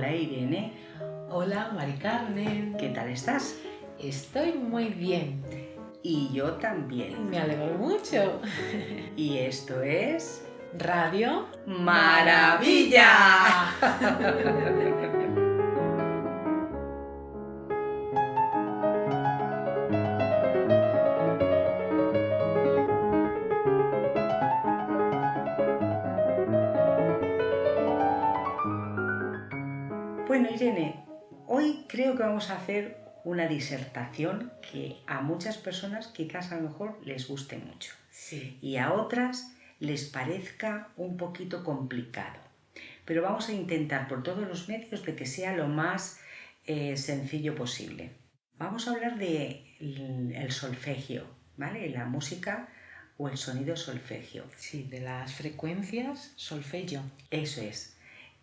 Hola Irene, Hola, Mari Carmen. ¿qué tal estás? Estoy muy bien. Y yo también. Me alegro mucho. Y esto es... Radio ¡Maravilla! Bueno, Irene, hoy creo que vamos a hacer una disertación que a muchas personas quizás a lo mejor les guste mucho. Sí. Y a otras les parezca un poquito complicado. Pero vamos a intentar por todos los medios de que sea lo más sencillo posible. Vamos a hablar de el solfegio, ¿vale? La música o el sonido solfegio. Sí, de las frecuencias solfegio. Eso es.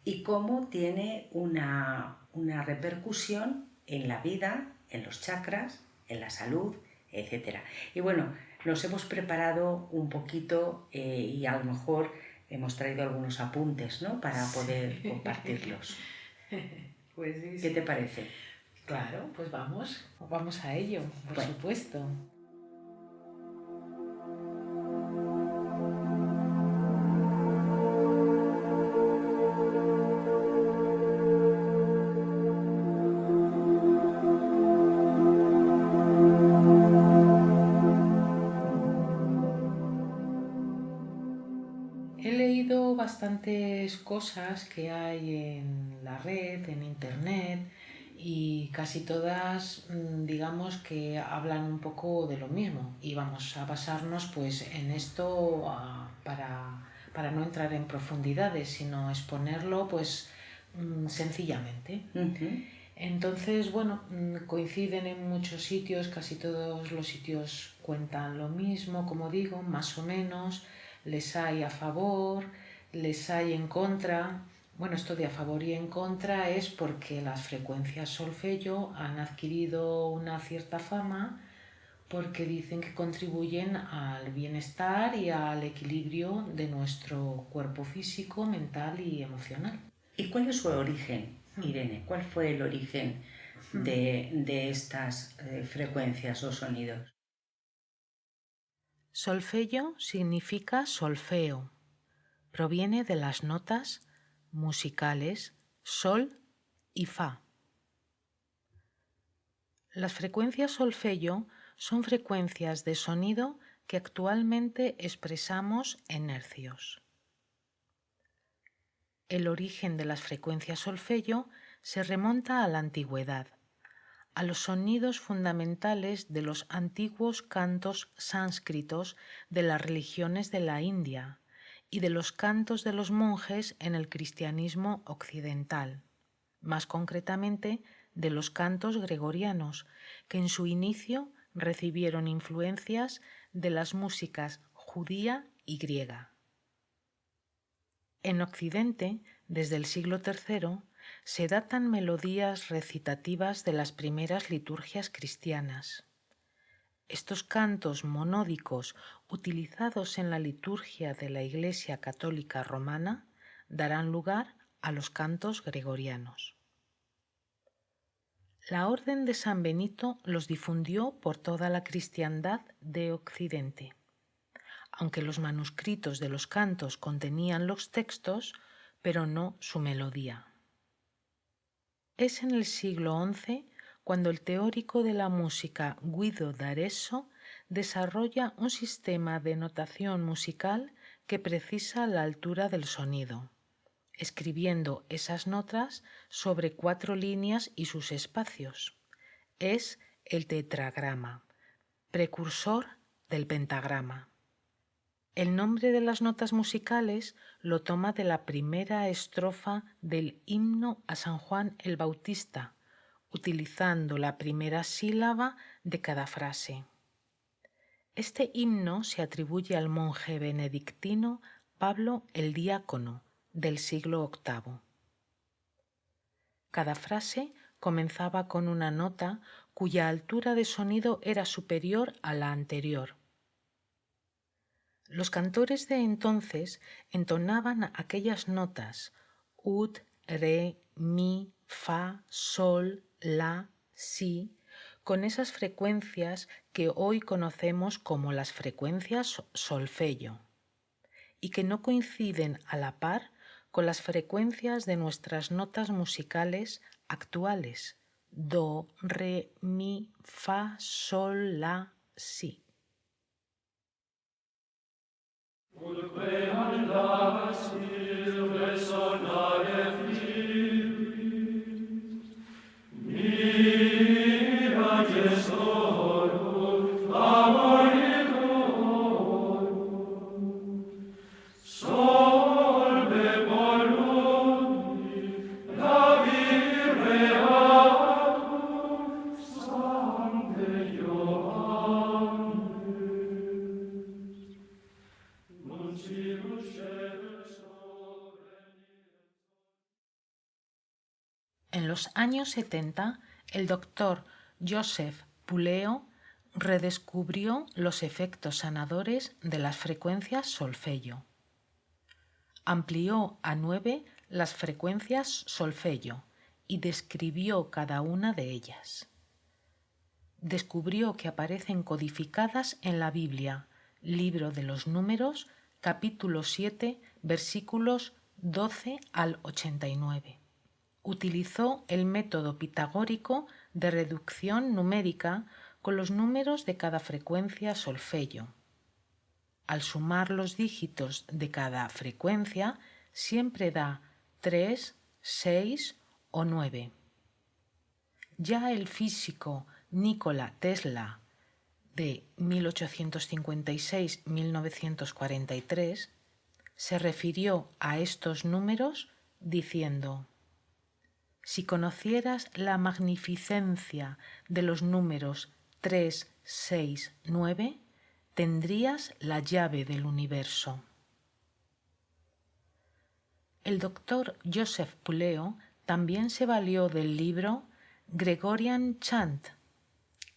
Y cómo tiene una repercusión en la vida, en los chakras, en la salud, etc. Y bueno, nos hemos preparado un poquito y a lo mejor hemos traído algunos apuntes, ¿no? Para poder compartirlos. Pues sí, ¿Qué te parece? Claro, pues vamos a ello, por Bueno. supuesto. He leído bastantes cosas que hay en la red, en internet, y casi todas, digamos que hablan un poco de lo mismo. Y vamos a basarnos pues en esto para no entrar en profundidades, sino exponerlo pues sencillamente. Entonces, bueno, coinciden en muchos sitios, casi todos los sitios cuentan lo mismo, como digo, más o menos. Les hay a favor, les hay en contra. Bueno, esto de a favor y en contra es porque las frecuencias solfegio han adquirido una cierta fama porque dicen que contribuyen al bienestar y al equilibrio de nuestro cuerpo físico, mental y emocional. ¿Y cuál es su origen, Irene? ¿Cuál fue el origen de estas frecuencias o sonidos? Solfegio significa solfeo. Proviene de las notas musicales sol y fa. Las frecuencias solfegio son frecuencias de sonido que actualmente expresamos en hercios. El origen de las frecuencias solfegio se remonta a la antigüedad, a los sonidos fundamentales de los antiguos cantos sánscritos de las religiones de la India y de los cantos de los monjes en el cristianismo occidental, más concretamente de los cantos gregorianos, que en su inicio recibieron influencias de las músicas judía y griega. En Occidente, desde el siglo III, se datan melodías recitativas de las primeras liturgias cristianas. Estos cantos monódicos utilizados en la liturgia de la Iglesia Católica Romana darán lugar a los cantos gregorianos. La Orden de San Benito los difundió por toda la cristiandad de Occidente. Aunque los manuscritos de los cantos contenían los textos, pero no su melodía. Es en el siglo XI cuando el teórico de la música Guido d'Arezzo desarrolla un sistema de notación musical que precisa la altura del sonido, escribiendo esas notas sobre 4 líneas y sus espacios. Es el tetragrama, precursor del pentagrama. El nombre de las notas musicales lo toma de la primera estrofa del himno a San Juan el Bautista, utilizando la primera sílaba de cada frase. Este himno se atribuye al monje benedictino Pablo el Diácono del siglo VIII. Cada frase comenzaba con una nota cuya altura de sonido era superior a la anterior. Los cantores de entonces entonaban aquellas notas, ud, re, mi, fa, sol, la, si, con esas frecuencias que hoy conocemos como las frecuencias solfello, y que no coinciden a la par con las frecuencias de nuestras notas musicales actuales, do, re, mi, fa, sol, la, si. En los años 70, el doctor Joseph Puleo redescubrió los efectos sanadores de las frecuencias solfello. Amplió a 9 las frecuencias solfello y describió cada una de ellas. Descubrió que aparecen codificadas en la Biblia, Libro de los Números, capítulo 7, versículos 12 al 89. Utilizó el método pitagórico de reducción numérica con los números de cada frecuencia solfello. Al sumar los dígitos de cada frecuencia, siempre da 3, 6 o 9. Ya el físico Nikola Tesla, de 1856-1943, se refirió a estos números diciendo: si conocieras la magnificencia de los números 3, 6, 9, tendrías la llave del universo. El doctor Joseph Puleo también se valió del libro Gregorian Chant,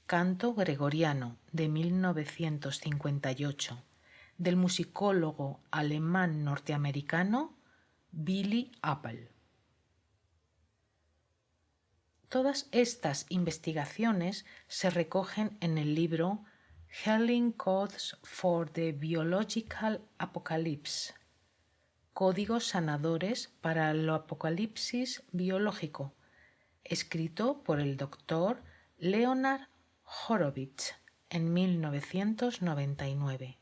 Canto Gregoriano, de 1958, del musicólogo alemán norteamericano Billy Apple. Todas estas investigaciones se recogen en el libro Healing Codes for the Biological Apocalypse, Códigos sanadores para el apocalipsis biológico, escrito por el doctor Leonard Horowitz en 1999.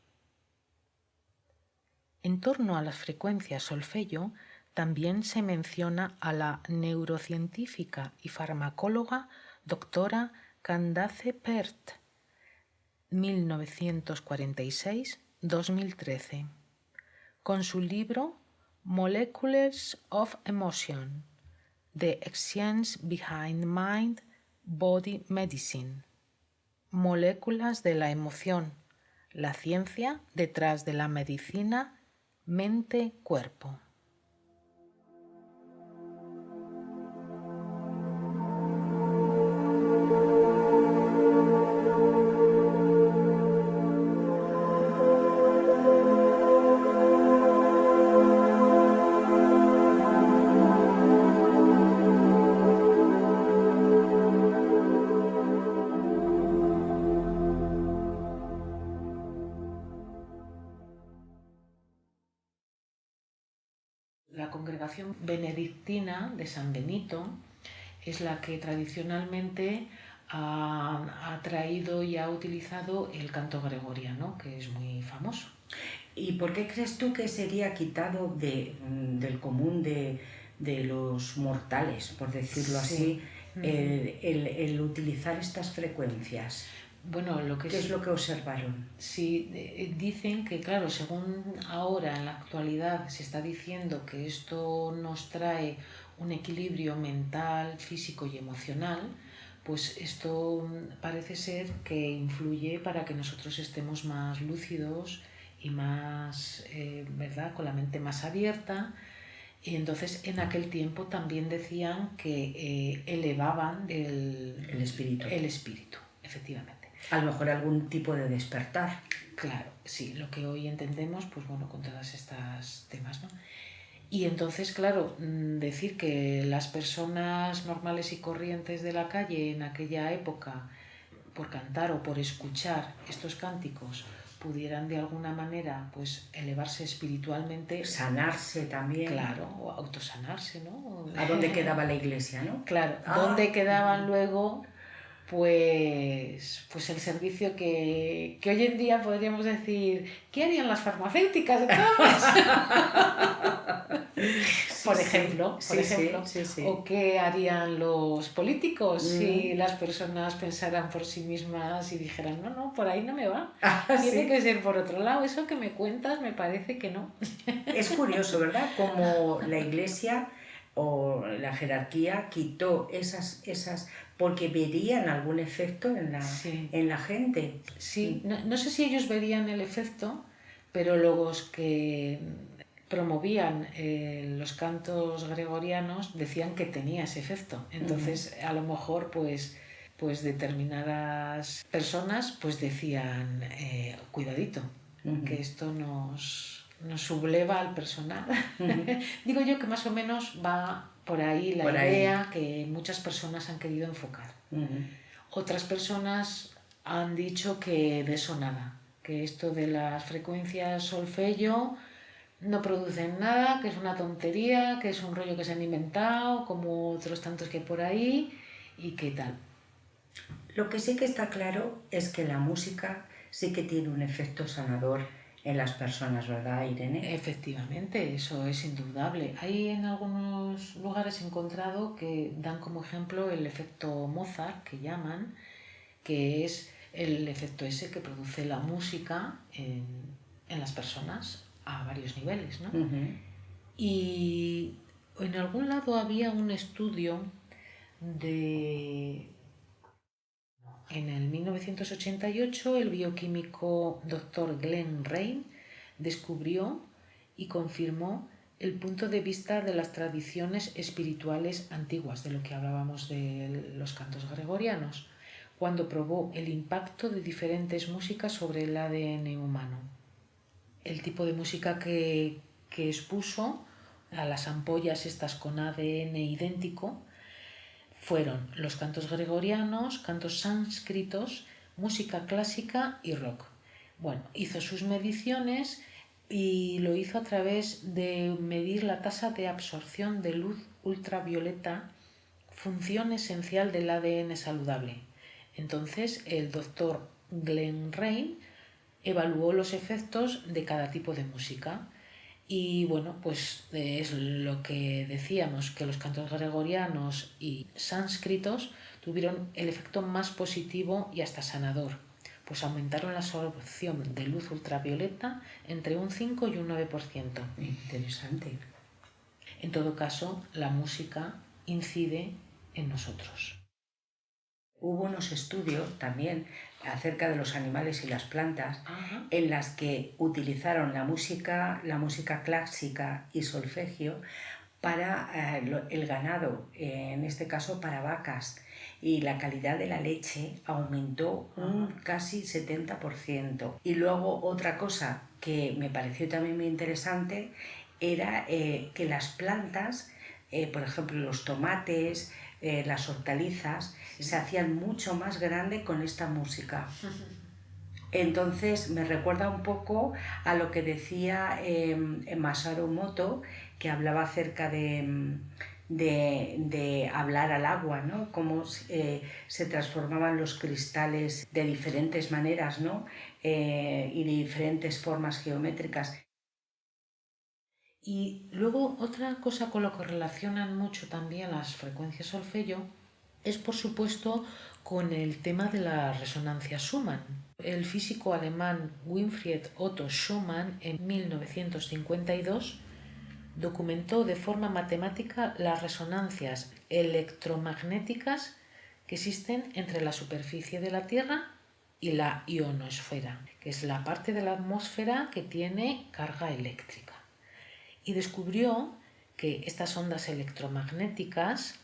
En torno a las frecuencias solfello también se menciona a la neurocientífica y farmacóloga doctora Candace Pert, 1946-2013, con su libro Molecules of Emotion, The Exchange Behind Mind Body Medicine, Moléculas de la emoción, la ciencia detrás de la medicina mente-cuerpo. La congregación benedictina de San Benito es la que tradicionalmente ha traído y ha utilizado el canto gregoriano, que es muy famoso. ¿Y por qué crees tú que sería quitado del común de los mortales, por decirlo así, el utilizar estas frecuencias? Bueno, ¿Qué es lo que observaron? Sí, dicen que, claro, según ahora en la actualidad se está diciendo que esto nos trae un equilibrio mental, físico y emocional, pues esto parece ser que influye para que nosotros estemos más lúcidos y más, ¿verdad?, con la mente más abierta. Y entonces en aquel tiempo también decían que elevaban el espíritu, efectivamente. A lo mejor algún tipo de despertar. Claro, sí, lo que hoy entendemos, pues bueno, con todas estas temas, ¿no? Y entonces, claro, decir que las personas normales y corrientes de la calle en aquella época, por cantar o por escuchar estos cánticos, pudieran de alguna manera pues elevarse espiritualmente, sanarse también. claro, o autosanarse, ¿no? ¿A dónde quedaba la iglesia, no? Claro, ¿dónde quedaban luego pues el servicio que hoy en día podríamos decir, ¿qué harían las farmacéuticas entonces? Por ejemplo, o qué harían los políticos si las personas pensaran por sí mismas y dijeran, no, por ahí no me va, tiene que ser por otro lado, eso que me cuentas me parece que no. Es curioso, ¿verdad? Como la iglesia o la jerarquía quitó esas porque verían algún efecto en la gente. Sí, no sé si ellos verían el efecto, pero los que promovían los cantos gregorianos decían que tenía ese efecto. Entonces, a lo mejor, pues determinadas personas pues decían, cuidadito, que esto nos subleva al personal. Digo yo que más o menos va por ahí la idea que muchas personas han querido enfocar. Otras personas han dicho que de eso nada, que esto de las frecuencias solfeggio no producen nada, que es una tontería, que es un rollo que se han inventado, como otros tantos que por ahí, y qué tal. Lo que sí que está claro es que la música sí que tiene un efecto sanador en las personas, ¿verdad, Irene? Efectivamente, eso es indudable. Hay en algunos lugares encontrado que dan como ejemplo el efecto Mozart, que llaman, que es el efecto ese que produce la música en las personas a varios niveles, ¿no? Y en algún lado había un estudio de... En el 1988 el bioquímico Dr. Glenn Rein descubrió y confirmó el punto de vista de las tradiciones espirituales antiguas, de lo que hablábamos de los cantos gregorianos, cuando probó el impacto de diferentes músicas sobre el ADN humano. El tipo de música que expuso a las ampollas estas con ADN idéntico fueron los cantos gregorianos, cantos sánscritos, música clásica y rock. Bueno, hizo sus mediciones y lo hizo a través de medir la tasa de absorción de luz ultravioleta, función esencial del ADN saludable. Entonces, el doctor Glenn Rein evaluó los efectos de cada tipo de música. Y bueno, pues es lo que decíamos, que los cantos gregorianos y sánscritos tuvieron el efecto más positivo y hasta sanador, pues aumentaron la absorción de luz ultravioleta entre un 5 y un 9%. Interesante. En todo caso, la música incide en nosotros. Hubo unos estudios también acerca de los animales y las plantas en las que utilizaron la música clásica y solfegio para el ganado, en este caso para vacas, y la calidad de la leche aumentó un casi 70%. Y luego otra cosa que me pareció también muy interesante era que las plantas, por ejemplo los tomates, las hortalizas, se hacían mucho más grande con esta música. Entonces me recuerda un poco a lo que decía Masaru Emoto, que hablaba acerca de hablar al agua, ¿no? Cómo se transformaban los cristales de diferentes maneras, ¿no? Y de diferentes formas geométricas. Y luego otra cosa con lo que relacionan mucho también las frecuencias solfeggio es, por supuesto, con el tema de la resonancia Schumann. El físico alemán Winfried Otto Schumann en 1952 documentó de forma matemática las resonancias electromagnéticas que existen entre la superficie de la Tierra y la ionosfera, que es la parte de la atmósfera que tiene carga eléctrica. Y descubrió que estas ondas electromagnéticas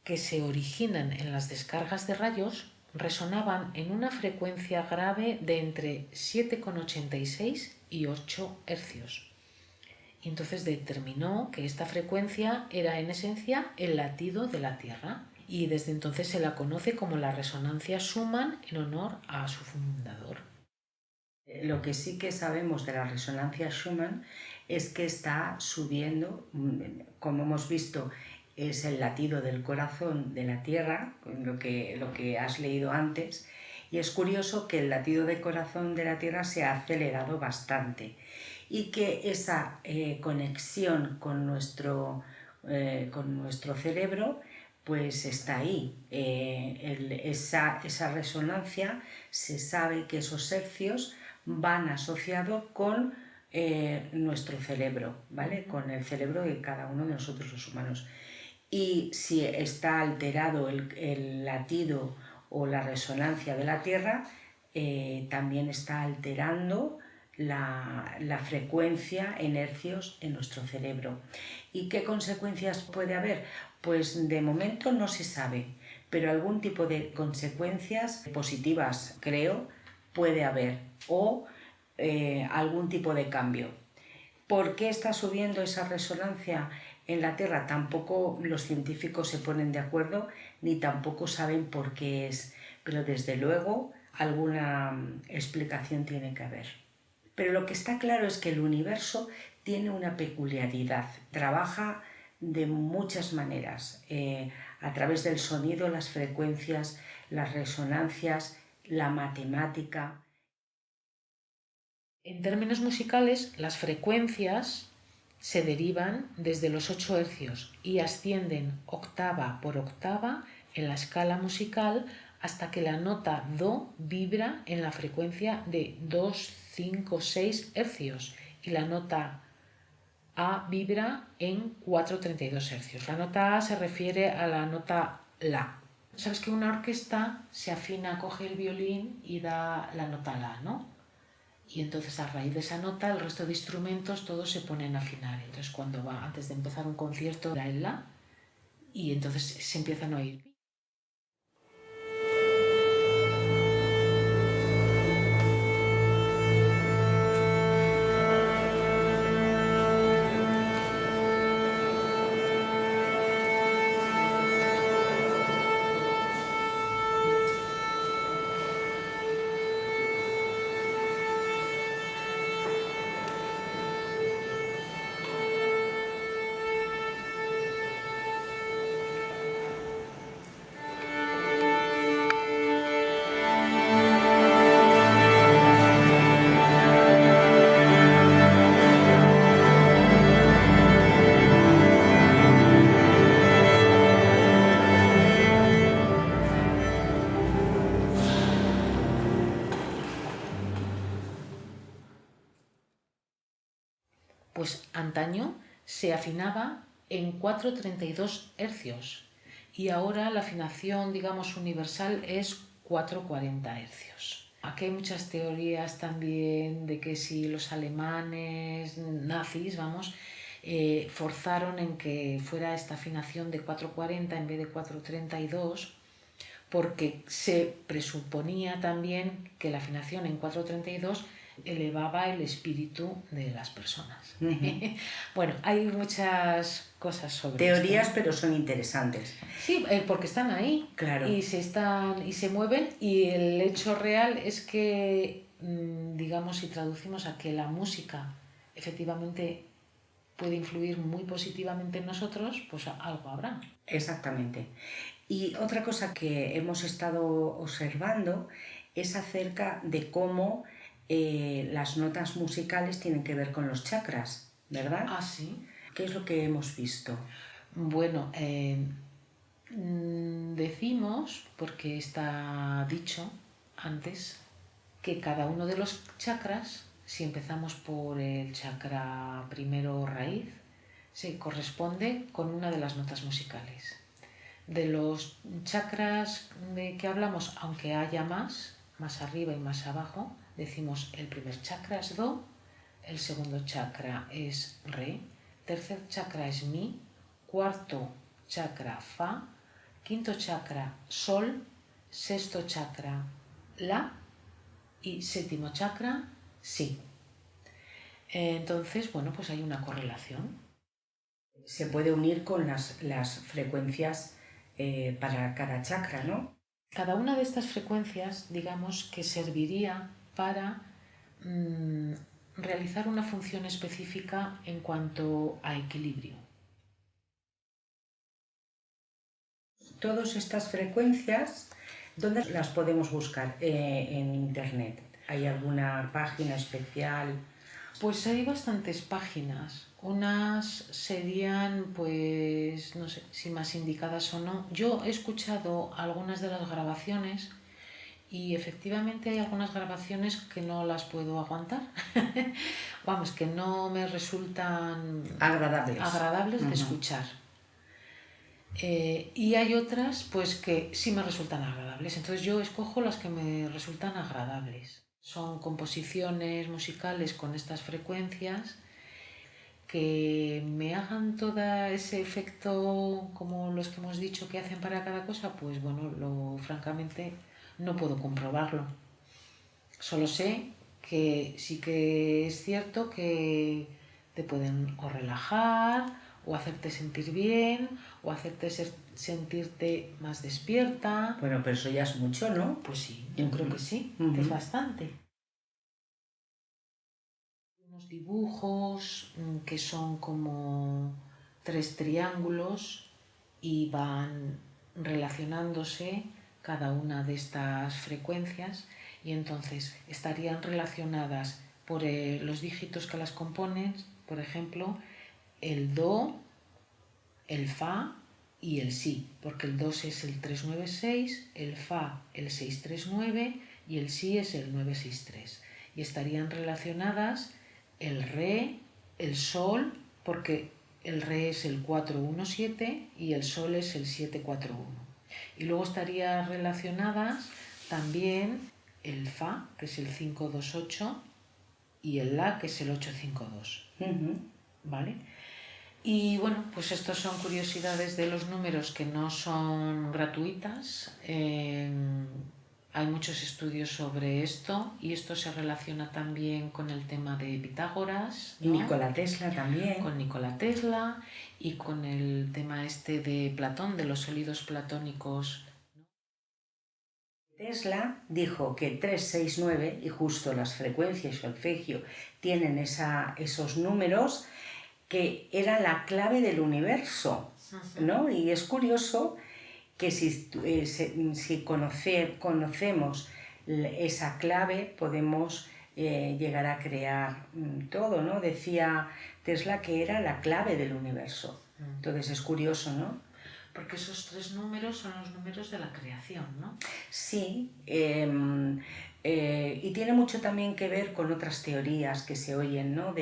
que se originan en las descargas de rayos resonaban en una frecuencia grave de entre 7,86 y 8 hercios. y entonces determinó que esta frecuencia era en esencia el latido de la Tierra, y desde entonces se la conoce como la resonancia Schumann en honor a su fundador. Lo que sí que sabemos de la resonancia Schumann es que está subiendo, como hemos visto, es el latido del corazón de la Tierra, lo que has leído antes, y es curioso que el latido del corazón de la Tierra se ha acelerado bastante y que esa conexión con nuestro cerebro pues está ahí. Esa resonancia, se sabe que esos hercios van asociados con nuestro cerebro, ¿vale? Con el cerebro de cada uno de nosotros los humanos. Y si está alterado el latido o la resonancia de la Tierra, también está alterando la frecuencia en hercios en nuestro cerebro. ¿Y qué consecuencias puede haber? Pues de momento no se sabe, pero algún tipo de consecuencias positivas, creo, puede haber, o algún tipo de cambio. ¿Por qué está subiendo esa resonancia en la Tierra? Tampoco los científicos se ponen de acuerdo, ni tampoco saben por qué es, pero desde luego alguna explicación tiene que haber. Pero lo que está claro es que el universo tiene una peculiaridad, trabaja de muchas maneras, a través del sonido, las frecuencias, las resonancias, la matemática. En términos musicales, las frecuencias se derivan desde los 8 hercios y ascienden octava por octava en la escala musical hasta que la nota do vibra en la frecuencia de 2, 5, 6 hercios y la nota a vibra en 4,32 hercios. La nota A se refiere a la nota la. Sabes que una orquesta se afina, coge el violín y da la nota la, ¿no? Y entonces a raíz de esa nota el resto de instrumentos todos se ponen a afinar. Entonces cuando va antes de empezar un concierto da el la y entonces se empiezan a oír. Pues antaño se afinaba en 4,32 hercios y ahora la afinación, digamos, universal es 4,40 hercios. Aquí hay muchas teorías también de que si los alemanes nazis, vamos, forzaron en que fuera esta afinación de 4,40 en vez de 4,32, porque se presuponía también que la afinación en 4,32 elevaba el espíritu de las personas. Bueno, hay muchas cosas sobre teorías, esto. pero son interesantes. Sí, porque están ahí, claro. y se mueven, y el hecho real es que, digamos, si traducimos a que la música efectivamente puede influir muy positivamente en nosotros, pues algo habrá. Exactamente. Y otra cosa que hemos estado observando es acerca de cómo las notas musicales tienen que ver con los chakras, ¿verdad? Ah, sí. ¿Qué es lo que hemos visto? Bueno, decimos, porque está dicho antes, que cada uno de los chakras, si empezamos por el chakra primero raíz, se corresponde con una de las notas musicales. De los chakras de que hablamos, aunque haya más arriba y más abajo, decimos el primer chakra es do, el segundo chakra es re, tercer chakra es mi, cuarto chakra fa, quinto chakra sol, sexto chakra la y séptimo chakra si. Entonces, bueno, pues hay una correlación. Se puede unir con las frecuencias para cada chakra, ¿no? Cada una de estas frecuencias, digamos, que serviría para realizar una función específica en cuanto a equilibrio. Todas estas frecuencias, ¿dónde las podemos buscar en internet? ¿Hay alguna página especial? Pues hay bastantes páginas. Unas serían, pues, no sé si más indicadas o no. Yo he escuchado algunas de las grabaciones y efectivamente hay algunas grabaciones que no las puedo aguantar. Vamos, que no me resultan agradables de escuchar. Y hay otras, pues, que sí me resultan agradables. Entonces yo escojo las que me resultan agradables. Son composiciones musicales con estas frecuencias que me hagan todo ese efecto como los que hemos dicho que hacen para cada cosa, pues bueno, francamente no puedo comprobarlo. Solo sé que sí que es cierto que te pueden o relajar, o hacerte sentir bien, o hacerte sentirte más despierta. Bueno, pero eso ya es mucho, ¿no? Pues sí, yo creo que sí, que es bastante. Unos dibujos que son como 3 triángulos y van relacionándose cada una de estas frecuencias y entonces estarían relacionadas por los dígitos que las componen, por ejemplo, el do, el fa y el si, porque el do es el 396, el fa el 639 y el si es el 963. Y estarían relacionadas el re, el sol, porque el re es el 417 y el sol es el 741. Y luego estarían relacionadas también el fa, que es el 528, y el la, que es el 852. ¿Vale? Y bueno, pues estos son curiosidades de los números que no son gratuitas. Hay muchos estudios sobre esto y esto se relaciona también con el tema de Pitágoras, ¿no? Nikola Tesla también. Con Nikola Tesla y con el tema este de Platón, de los sólidos platónicos. Tesla dijo que 369, y justo las frecuencias y solfegio tienen esos números, que era la clave del universo, ¿no? Y es curioso que si conocemos esa clave podemos llegar a crear todo, ¿no? Decía Tesla que era la clave del universo. Entonces es curioso, ¿no? Porque esos 3 números son los números de la creación, ¿no? Sí, y tiene mucho también que ver con otras teorías que se oyen, ¿no?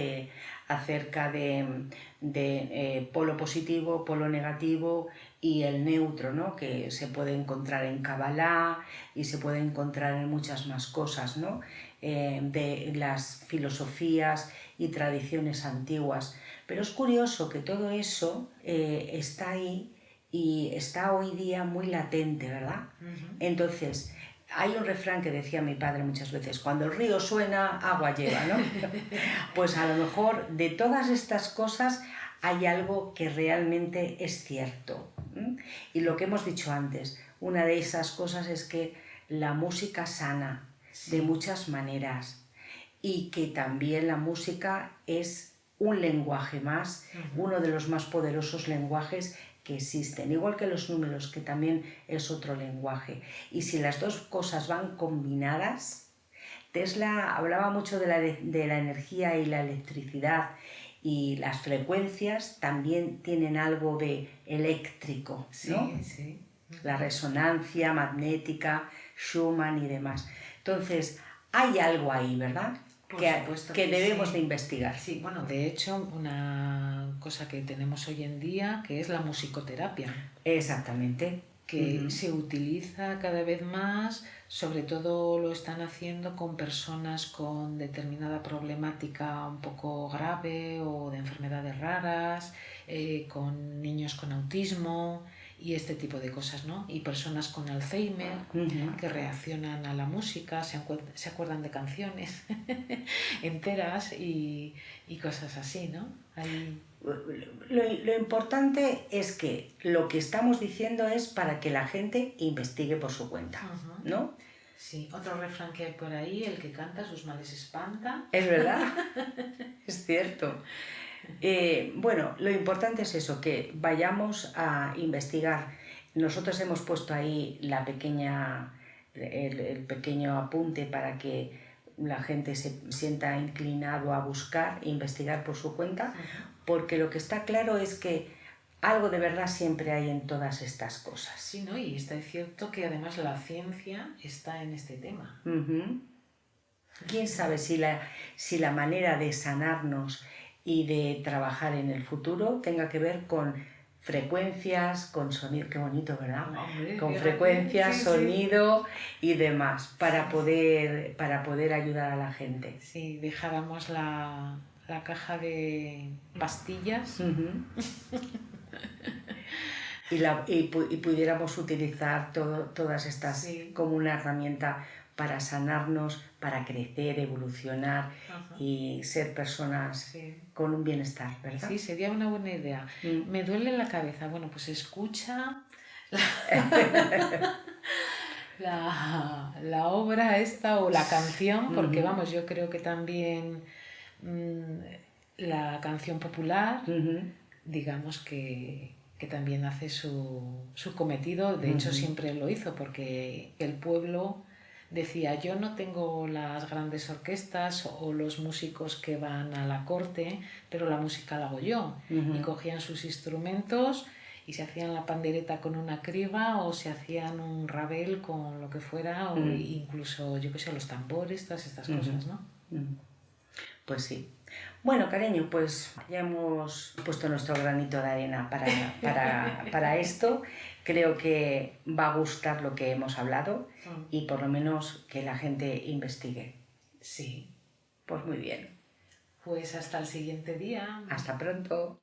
Acerca de polo positivo, polo negativo y el neutro, ¿no? Que se puede encontrar en Kabbalah y se puede encontrar en muchas más cosas, ¿no? De las filosofías y tradiciones antiguas. Pero es curioso que todo eso está ahí y está hoy día muy latente, ¿verdad? Entonces, hay un refrán que decía mi padre muchas veces: cuando el río suena, agua lleva, ¿no? Pues a lo mejor de todas estas cosas hay algo que realmente es cierto. Y lo que hemos dicho antes, una de esas cosas es que la música sana de muchas maneras y que también la música es un lenguaje más, uno de los más poderosos lenguajes que existen, igual que los números, que también es otro lenguaje. Y si las dos cosas van combinadas, Tesla hablaba mucho de la energía y la electricidad, y las frecuencias también tienen algo de eléctrico, ¿no? Sí, sí. La resonancia magnética, Schumann y demás. Entonces, hay algo ahí, ¿verdad? Que debemos de investigar. Sí, bueno, de hecho, una cosa que tenemos hoy en día que es la musicoterapia. Exactamente. Que se utiliza cada vez más, sobre todo lo están haciendo con personas con determinada problemática un poco grave o de enfermedades raras, con niños con autismo, y este tipo de cosas, ¿no? Y personas con Alzheimer que reaccionan a la música, se acuerdan de canciones enteras y cosas así, ¿no? Lo importante es que lo que estamos diciendo es para que la gente investigue por su cuenta, ¿no? Sí, otro refrán que hay por ahí, el que canta sus males espanta. Es verdad, es cierto. Bueno, lo importante es eso, que vayamos a investigar. Nosotros hemos puesto ahí el pequeño apunte para que la gente se sienta inclinado a buscar e investigar por su cuenta, porque lo que está claro es que algo de verdad siempre hay en todas estas cosas. Sí, ¿no? Y está cierto que además la ciencia está en este tema. ¿Quién sabe si la manera de sanarnos y de trabajar en el futuro tenga que ver con frecuencias, con sonido, qué bonito, ¿verdad? Hombre, con frecuencias, sí, sonido y demás, para poder ayudar a la gente. Sí, dejáramos la caja de pastillas y pudiéramos utilizar todas estas como una herramienta para sanarnos, para crecer, evolucionar y ser personas con un bienestar, ¿verdad? Sí, sería una buena idea. Me duele la cabeza. Bueno, pues escucha la obra esta o la canción, porque vamos, yo creo que también la canción popular, digamos que también hace su cometido. De hecho, siempre lo hizo, porque el pueblo decía, yo no tengo las grandes orquestas o los músicos que van a la corte, pero la música la hago yo. Y cogían sus instrumentos y se hacían la pandereta con una criba o se hacían un rabel con lo que fuera, o incluso, yo qué sé, los tambores, todas estas cosas, ¿no? Pues sí. Bueno, cariño, pues ya hemos puesto nuestro granito de arena para esto. Creo que va a gustar lo que hemos hablado y por lo menos que la gente investigue. Sí. Pues muy bien. Pues hasta el siguiente día. Hasta pronto.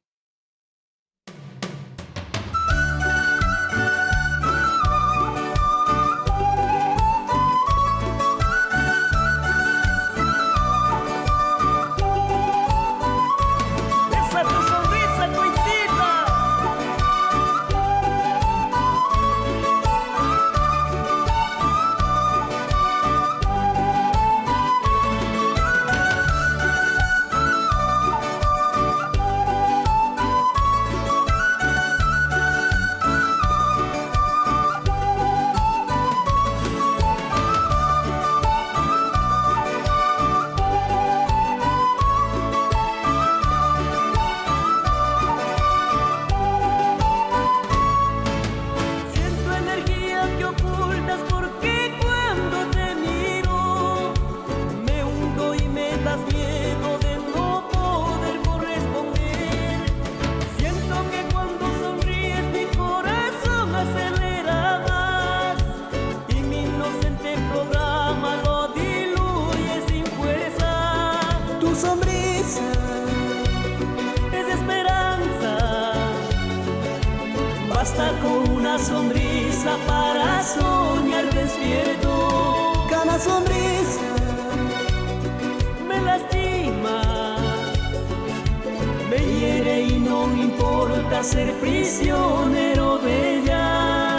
Con una sonrisa para soñar despierto. Cada sonrisa me lastima, me hiere y no importa ser prisionero de ella.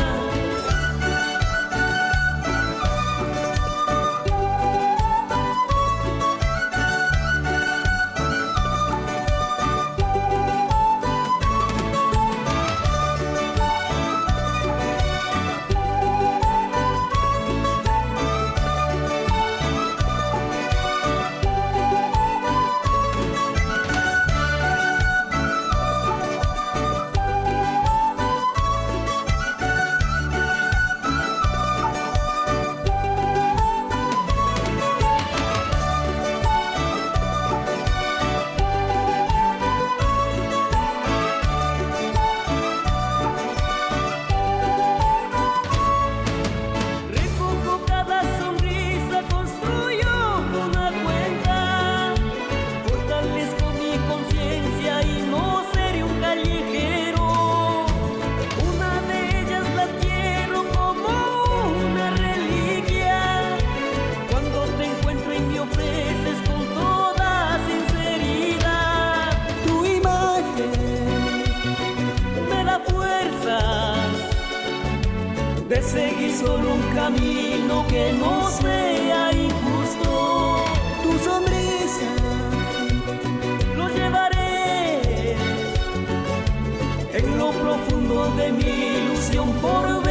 de seguir solo un camino que no sea injusto. Tu sonrisa lo llevaré en lo profundo de mi ilusión por ver